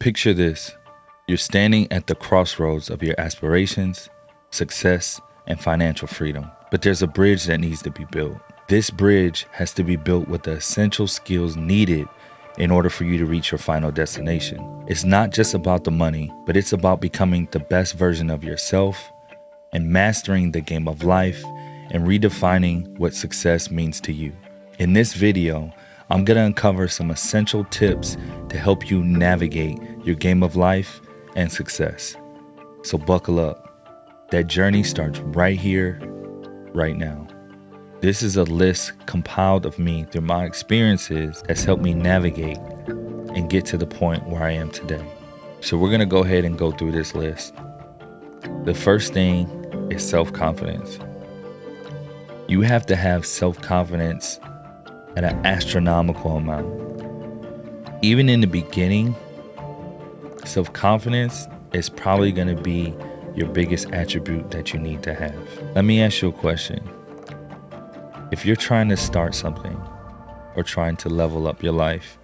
Picture this. You're standing at the crossroads of your aspirations, success, and financial freedom. But there's a bridge that needs to be built. This bridge has to be built with the essential skills needed in order for you to reach your final destination. It's not just about the money, but it's about becoming the best version of yourself and mastering the game of life and redefining what success means to you. In this video, I'm going to uncover some essential tips to help you navigate your game of life and success. So buckle up. That journey starts right here, right now. This is a list compiled of me through my experiences that's helped me navigate and get to the point where I am today. So we're going to go ahead and go through this list. The first thing is self-confidence. You have to have self-confidence at an astronomical amount. Even in the beginning, self-confidence is probably going to be your biggest attribute that you need to have. Let me ask you a question. If you're trying to start something or trying to level up your life,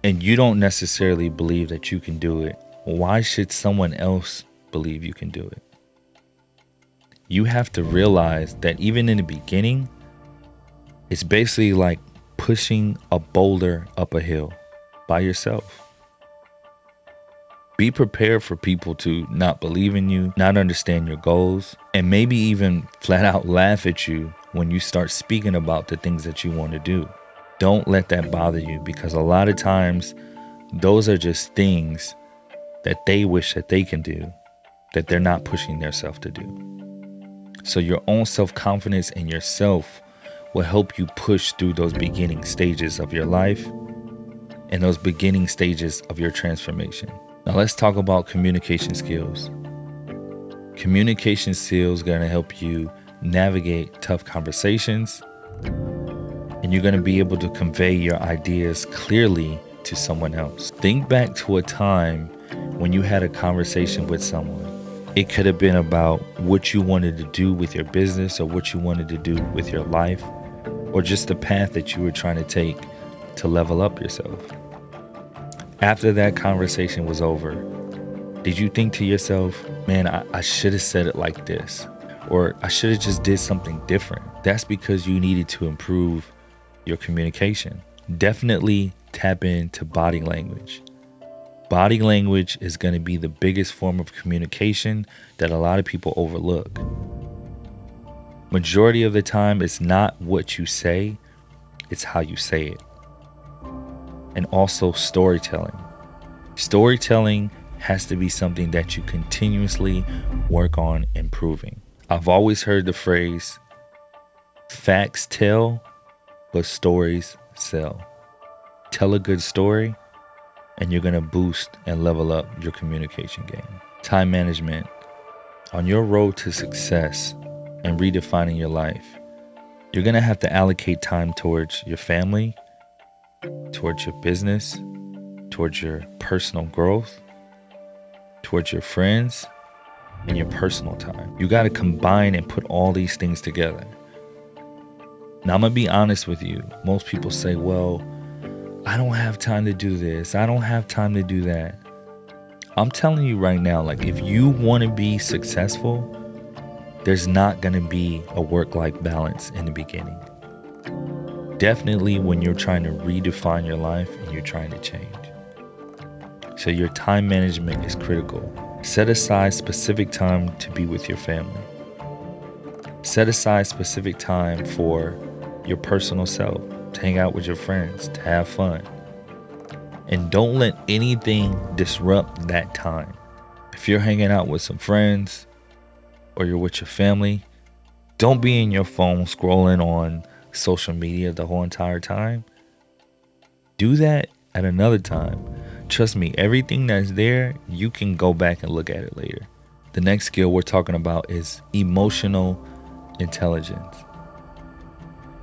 and you don't necessarily believe that you can do it, why should someone else believe you can do it? You have to realize that even in the beginning, it's basically like pushing a boulder up a hill by yourself. Be prepared for people to not believe in you, not understand your goals, and maybe even flat out laugh at you when you start speaking about the things that you want to do. Don't let that bother you, because a lot of times those are just things that they wish that they can do, that they're not pushing themselves to do. So your own self-confidence in yourself will help you push through those beginning stages of your life and those beginning stages of your transformation. Now let's talk about communication skills. Communication skills are going to help you navigate tough conversations, and you're going to be able to convey your ideas clearly to someone else. Think back to a time when you had a conversation with someone. It could have been about what you wanted to do with your business or what you wanted to do with your life, or just the path that you were trying to take to level up yourself. After that conversation was over, did you think to yourself, man, I should have said it like this, or I should have just did something different? That's because you needed to improve your communication. Definitely tap into body language. Body language is going to be the biggest form of communication that a lot of people overlook. Majority of the time, it's not what you say, it's how you say it. And also storytelling. Storytelling has to be something that you continuously work on improving. I've always heard the phrase, facts tell, but stories sell. Tell a good story, and you're going to boost and level up your communication game. Time management. On your road to success and redefining your life, you're going to have to allocate time towards your family, towards your business, towards your personal growth, towards your friends, and your personal time. You got to combine and put all these things together. Now, I'm going to be honest with you. Most people say, well, I don't have time to do this. I don't have time to do that. I'm telling you right now, like, if you want to be successful, there's not going to be a work-life balance in the beginning. Definitely when you're trying to redefine your life and you're trying to change. So your time management is critical. Set aside specific time to be with your family. Set aside specific time for your personal self, to hang out with your friends, to have fun. And don't let anything disrupt that time. If you're hanging out with some friends or you're with your family, don't be in your phone scrolling on social media the whole entire time. Do that at another time. Trust me, everything that's there, you can go back and look at it later. The next skill we're talking about is emotional intelligence.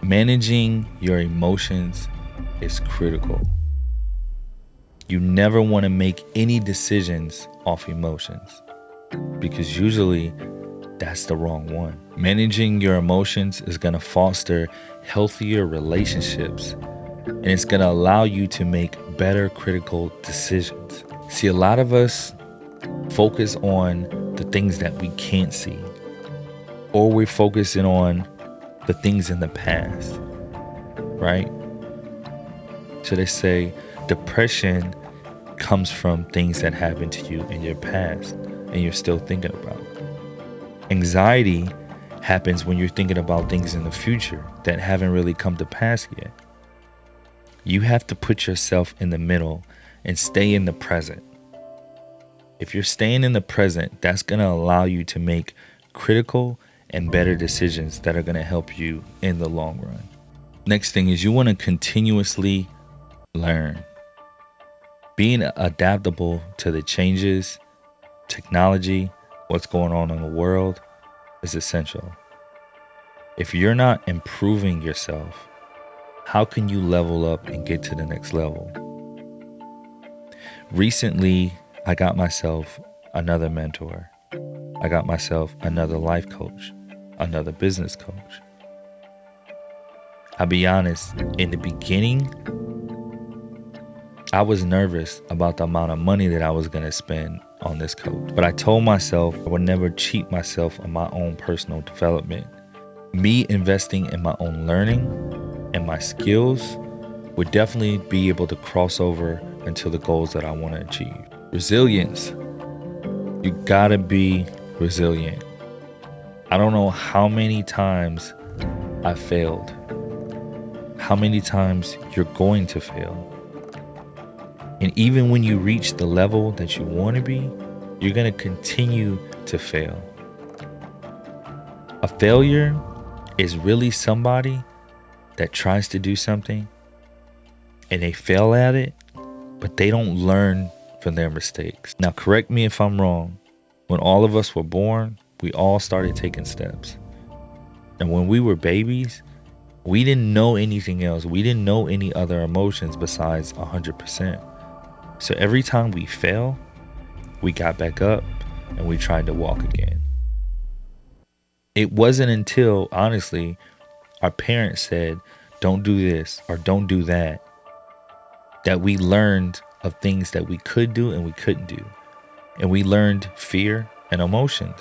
Managing your emotions is critical. You never want to make any decisions off emotions, because usually that's the wrong one. Managing your emotions is going to foster healthier relationships And it's going to allow you to make better critical decisions. See, a lot of us focus on the things that we can't see, or we're focusing on the things in the past, right? So they say depression comes from things that happened to you in your past and you're still thinking about. Anxiety happens when you're thinking about things in the future that haven't really come to pass yet. You have to put yourself in the middle and stay in the present. If you're staying in the present, that's going to allow you to make critical and better decisions that are going to help you in the long run. Next thing is you want to continuously learn. Being adaptable to the changes, technology, what's going on in the world is essential. If you're not improving yourself, how can you level up and get to the next level? Recently, I got myself another mentor. I got myself another life coach, another business coach. I'll be honest, in the beginning, I was nervous about the amount of money that I was going to spend on this coach. But I told myself I would never cheat myself on my own personal development. Me investing in my own learning and my skills would definitely be able to cross over into the goals that I want to achieve. Resilience. You gotta be resilient. I don't know how many times I failed. How many times you're going to fail. And even when you reach the level that you want to be, you're going to continue to fail. A failure is really somebody that tries to do something and they fail at it, but they don't learn from their mistakes. Now, correct me if I'm wrong. When all of us were born, we all started taking steps. And when we were babies, we didn't know anything else. We didn't know any other emotions besides 100%. So every time we fell, we got back up and we tried to walk again. It wasn't until, honestly, our parents said, don't do this or don't do that we learned of things that we could do and we couldn't do. And we learned fear and emotions.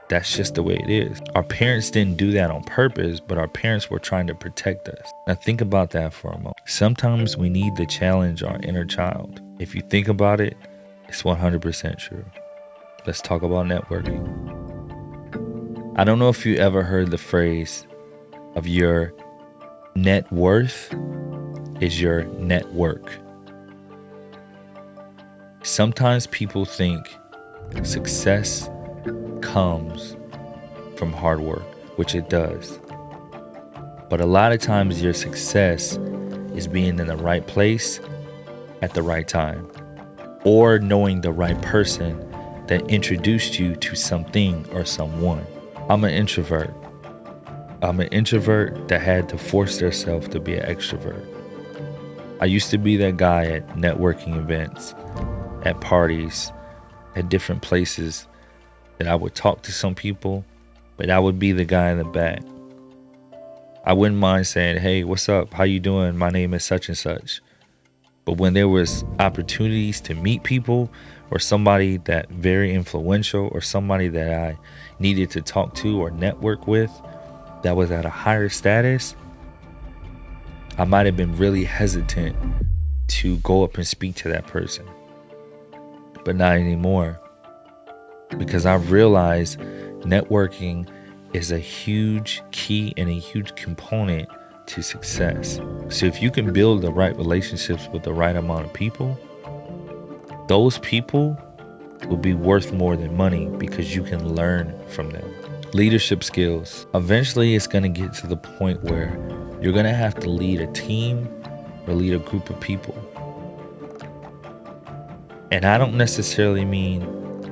That's just the way it is. Our parents didn't do that on purpose, but our parents were trying to protect us. Now think about that for a moment. Sometimes we need to challenge our inner child. If you think about it, it's 100% true. Let's talk about networking. I don't know if you ever heard the phrase of your net worth is your network. Sometimes people think success comes from hard work, which it does. But a lot of times your success is being in the right place at the right time, or knowing the right person that introduced you to something or someone. I'm an introvert. I'm an introvert that had to force themselves to be an extrovert. I used to be that guy at networking events, at parties, at different places that I would talk to some people, but I would be the guy in the back. I wouldn't mind saying, hey, what's up? How you doing? My name is such and such. But when there was opportunities to meet people or somebody that very influential or somebody that I needed to talk to or network with that was at a higher status, I might have been really hesitant to go up and speak to that person. But not anymore. Because I've realized networking is a huge key and a huge component to success. So if you can build the right relationships with the right amount of people, those people will be worth more than money because you can learn from them. Leadership skills. Eventually it's going to get to the point where you're going to have to lead a team or lead a group of people. And I don't necessarily mean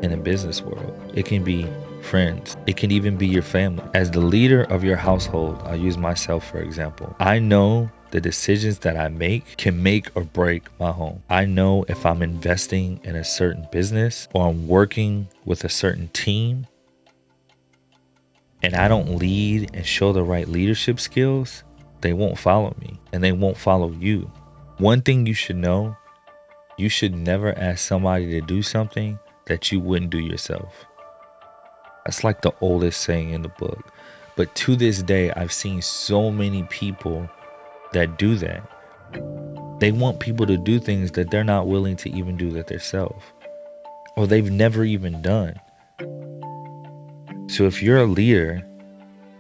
in a business world. It can be friends. It can even be your family. As the leader of your household, I'll use myself for example. I know the decisions that I make can make or break my home. I know if I'm investing in a certain business or I'm working with a certain team and I don't lead and show the right leadership skills, they won't follow me and they won't follow you. One thing you should know, you should never ask somebody to do something that you wouldn't do yourself. That's like the oldest saying in the book. But to this day, I've seen so many people that do that. They want people to do things that they're not willing to even do that themselves, or they've never even done. So if you're a leader,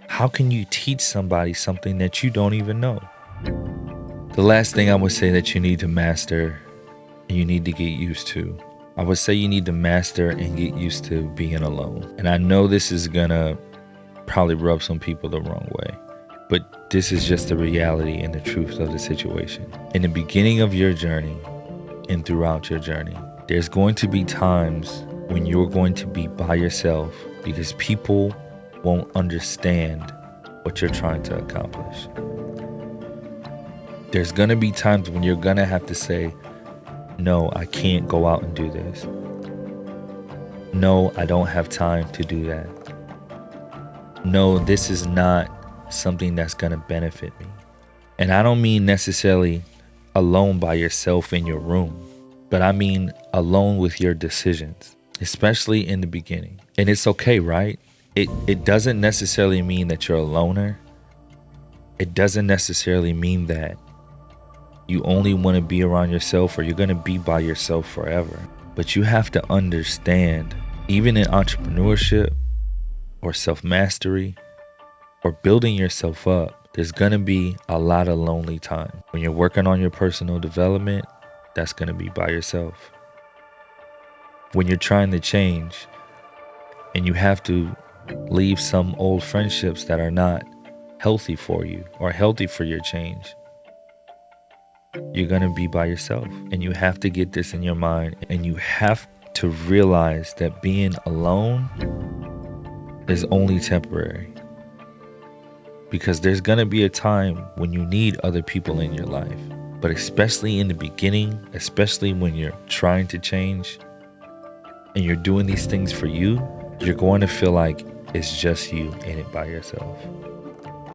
how can you teach somebody something that you don't even know? The last thing I would say that you need to master and you need to get used to, I would say you need to master and get used to being alone. And I know this is gonna probably rub some people the wrong way, but this is just the reality and the truth of the situation. In the beginning of your journey and throughout your journey, there's going to be times when you're going to be by yourself because people won't understand what you're trying to accomplish. There's gonna be times when you're gonna have to say, no, I can't go out and do this. No, I don't have time to do that. No, this is not something that's gonna benefit me. And I don't mean necessarily alone by yourself in your room, but I mean alone with your decisions, especially in the beginning. And it's okay, right? It doesn't necessarily mean that you're a loner. It doesn't necessarily mean that you only want to be around yourself or you're going to be by yourself forever. But you have to understand, even in entrepreneurship or self-mastery or building yourself up, there's going to be a lot of lonely time. When you're working on your personal development, that's going to be by yourself. When you're trying to change and you have to leave some old friendships that are not healthy for you or healthy for your change, you're going to be by yourself. And you have to get this in your mind, and you have to realize that being alone is only temporary, because there's going to be a time when you need other people in your life. But especially in the beginning, especially when you're trying to change and you're doing these things for you, you're going to feel like it's just you in it by yourself.